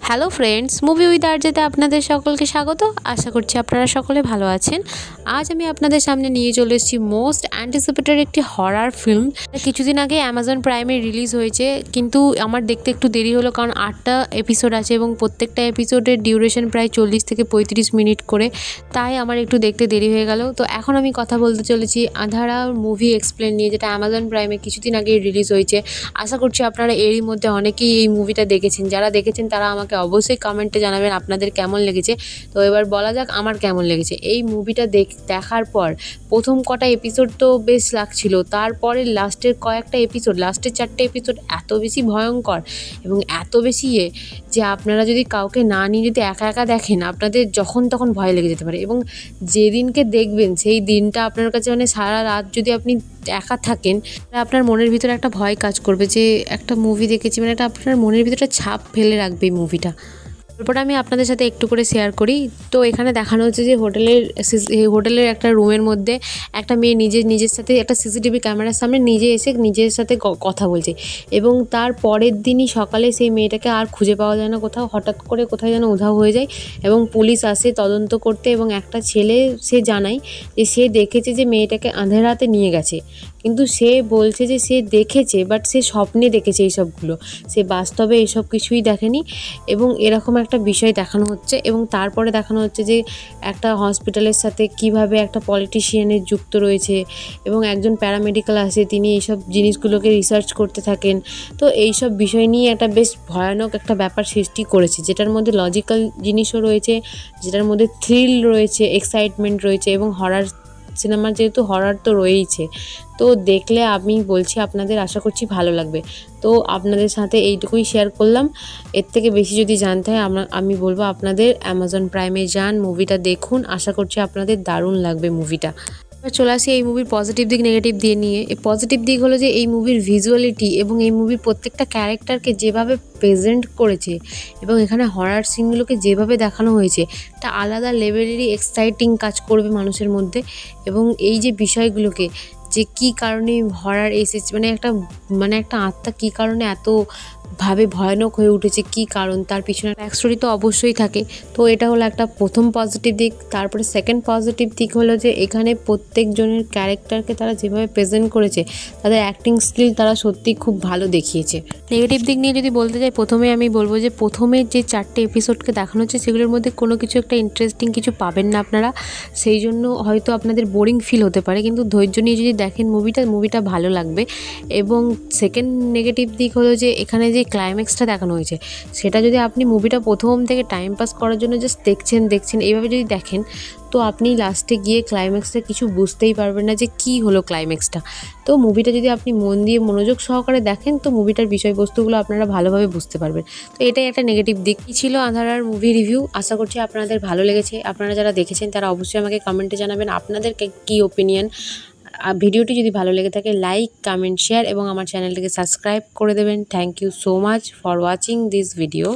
Hello friends, movie with আরজেতে আপনাদের সকলকে স্বাগত। আশা করছি আপনারা সকলে ভালো আছেন। আজ আমি আপনাদের সামনে নিয়ে চলে এসেছি মোস্ট অ্যান্টিসিপেটেড একটি হরার ফিল্ম। কিছুদিন আগে অ্যামাজন প্রাইমে রিলিজ হয়েছে, কিন্তু আমার দেখতে একটু দেরি হলো, কারণ 8টা এপিসোড আছে এবং প্রত্যেকটা এপিসোডের ডিউরেশন প্রায় 40 থেকে 35 মিনিট করে, তাই আমার একটু দেখতে দেরি হয়ে গেল। তো এখন আমি কথা বলতে চলেছি আঁধারা মুভি এক্সপ্লেন নিয়ে, যেটা অ্যামাজন প্রাইমে কিছুদিন আগেই রিলিজ হয়েছে। আশা করছি আপনারা এরই মধ্যে অনেকেই এই মুভিটা দেখেছেন। যারা দেখেছেন তারা আমাকে অবশ্যই কমেন্টে জানাবেন আপনাদের কেমন লেগেছে। তো এবার বলা যাক আমার কেমন লেগেছে। এই মুভিটা দেখার পর প্রথম কটা এপিসোড তো বেশ লাগছিল, তারপরে লাস্টের কয়েকটা এপিসোড, লাস্টের 4টে এপিসোড এত বেশি ভয়ঙ্কর এবং এত বেশি যে আপনারা যদি কাউকে না নিয়ে যদি একা একা দেখেন, আপনাদের যখন তখন ভয় লেগে যেতে পারে। এবং যেদিনকে দেখবেন সেই দিনটা আপনার কাছে মানে সারা রাত যদি আপনি একা থাকেন, আপনার মনের ভিতরে একটা ভয় কাজ করবে যে একটা মুভি দেখেছি, মানে এটা আপনার মনের ভিতরে ছাপ ফেলে রাখবে এই মুভিটা। গল্পটা আমি আপনাদের সাথে একটু করে শেয়ার করি। তো এখানে দেখানো হচ্ছে যে হোটেলের একটা রুমের মধ্যে একটা মেয়ে নিজের সাথে একটা সিসিটিভি ক্যামেরার সামনে এসে নিজের সাথে কথা বলছে, এবং তার পরের দিনই সকালে সেই মেয়েটাকে আর খুঁজে পাওয়া যায় না কোথাও, হঠাৎ করে কোথায় যেন উধাও হয়ে যায় এবং পুলিশ আসে তদন্ত করতে। এবং একটা ছেলে সে জানায় যে সে দেখেছে যে মেয়েটাকে আঁধারাতে নিয়ে গেছে, কিন্তু সে বলছে যে সে দেখেছে, বাট সে স্বপ্নে দেখেছে এইসবগুলো, সে বাস্তবে এসব কিছুই দেখেনি। এবং এরকম একটা বিষয় দেখানো হচ্ছে। এবং তারপরে দেখানো হচ্ছে যে একটা হসপিটালের সাথে কিভাবে একটা পলিটিশিয়ানের যুক্ত রয়েছে, এবং একজন প্যারামেডিক্যাল আসে, তিনি এইসব জিনিসগুলোকে রিসার্চ করতে থাকেন। তো এইসব বিষয় নিয়ে একটা বেশ ভয়ানক একটা ব্যাপার সৃষ্টি করেছে, যেটার মধ্যে লজিক্যাল জিনিসও রয়েছে, যেটার মধ্যে থ্রিল রয়েছে, এক্সাইটমেন্ট রয়েছে, এবং হরার সিনেমা যেহেতু হরার তো রয়েইছে। তো দেখলে আমি বলছি আপনাদের, আশা করছি ভালো লাগবে। তো আপনাদের সাথে এইটুকুই শেয়ার করলাম। এর থেকে বেশি যদি জানতে হয় আমি বলবো আপনাদের অ্যামাজন প্রাইমে যান, মুভিটা দেখুন। আশা করছি আপনাদের দারুণ লাগবে মুভিটা। এবার চলে আসি এই মুভির পজিটিভ দিক নেগেটিভ দিয়ে নিয়ে। এই পজিটিভ দিক হলো যে এই মুভির ভিজুয়ালিটি এবং এই মুভির প্রত্যেকটা ক্যারেক্টারকে যেভাবে প্রেজেন্ট করেছে এবং এখানে হরার সিনগুলোকে যেভাবে দেখানো হয়েছে, একটা আলাদা লেভেলেরই এক্সাইটিং কাজ করবে মানুষের মধ্যে। এবং এই যে বিষয়গুলোকে, যে কী কারণে হরার এসেছে, মানে একটা আত্মা কী কারণে এতভাবে ভয়ানক হয়ে উঠেছে, কী কারণ, তার পিছনে একটা স্টোরি তো অবশ্যই থাকে। তো এটা হলো একটা প্রথম পজিটিভ দিক। তারপরে সেকেন্ড পজিটিভ দিক হলো যে এখানে প্রত্যেকজনের ক্যারেক্টারকে তারা যেভাবে প্রেজেন্ট করেছে, তাদের অ্যাক্টিং স্কিল তারা সত্যিই খুব ভালো দেখিয়েছে। নেগেটিভ দিক নিয়ে যদি বলতে যাই, প্রথমে আমি বলবো যে প্রথমের যে 4টে এপিসোডকে দেখানো হচ্ছে, সেগুলোর মধ্যে কোনো কিছু একটা ইন্টারেস্টিং কিছু পাবেন না আপনারা, সেই জন্য হয়তো আপনাদের বোরিং ফিল হতে পারে, কিন্তু ধৈর্য নিয়ে যদি দেখেন মুভিটা ভালো লাগবে। এবং সেকেন্ড নেগেটিভ দিক হলো যে এখানে যে ক্লাইম্যাক্সটা দেখানো হয়েছে, সেটা যদি আপনি মুভিটা প্রথম থেকে টাইম পাস করার জন্য জাস্ট দেখছেন এইভাবে যদি দেখেন, তো আপনি লাস্টে গিয়ে ক্লাইম্যাক্সটা কিছু বুঝতেই পারবেন না যে কী হলো ক্লাইম্যাক্সটা। তো মুভিটা যদি আপনি মন দিয়ে মনোযোগ সহকারে দেখেন, তো মুভিটার বিষয়বস্তুগুলো আপনারা ভালোভাবে বুঝতে পারবেন। তো এটাই একটা নেগেটিভ দিক। কী ছিল আঁধারার মুভি রিভিউ। আশা করছি আপনাদের ভালো লেগেছে। আপনারা যারা দেখেছেন তারা অবশ্যই আমাকে কমেন্টে জানাবেন আপনাদের কী ওপিনিয়ন। ভিডিওটি যদি ভালো লেগে থাকে, লাইক, কমেন্ট, শেয়ার এবং আমার চ্যানেলটিকে সাবস্ক্রাইব করে দেবেন। Thank you so much for watching this video.